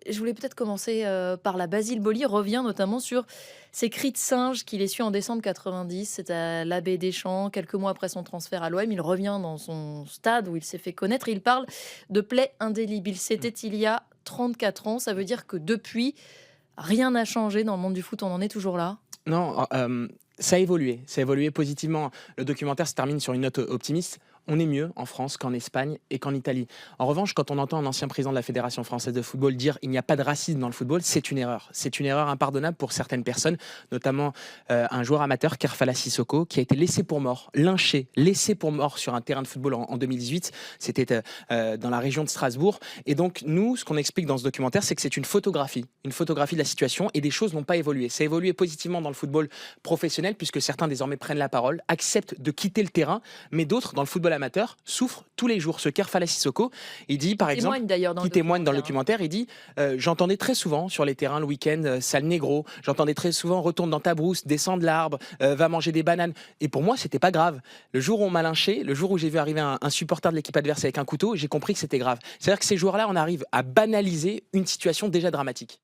Je voulais peut-être commencer, par là. Basile Boli revient notamment sur ces cris de singe qu'il essuie en décembre 90. C'est à l'Abbé Deschamps, quelques mois après son transfert à l'OM. Il revient dans son stade où il s'est fait connaître et il parle de plaies indélébiles. C'était il y a 34 ans. Ça veut dire que depuis, rien n'a changé dans le monde du foot, on en est toujours là? Non, ça a évolué positivement. Le documentaire se termine sur une note optimiste. On est mieux en France qu'en Espagne et qu'en Italie. En revanche, quand on entend un ancien président de la Fédération française de football dire il n'y a pas de racisme dans le football, c'est une erreur. C'est une erreur impardonnable pour certaines personnes, notamment un joueur amateur, Kerfala Sissoko, qui a été laissé pour mort, lynché, laissé pour mort sur un terrain de football en 2018. C'était dans la région de Strasbourg. Et donc, nous, ce qu'on explique dans ce documentaire, c'est que c'est une photographie de la situation et des choses n'ont pas évolué. Ça a évolué positivement dans le football professionnel, puisque certains désormais prennent la parole, acceptent de quitter le terrain, mais d'autres, dans le football amateur, souffrent tous les jours. Ce Kerfala Sissoko, il dit par exemple, Témoigne d'ailleurs dans qui le témoigne dans le documentaire, hein. documentaire, il dit j'entendais très souvent sur les terrains le week-end, sale négro, j'entendais très souvent retourne dans ta brousse, descends de l'arbre, va manger des bananes. Et pour moi, c'était pas grave. Le jour où on m'a lynché, le jour où j'ai vu arriver un supporter de l'équipe adverse avec un couteau, j'ai compris que c'était grave. C'est-à-dire que ces joueurs-là, on arrive à banaliser une situation déjà dramatique.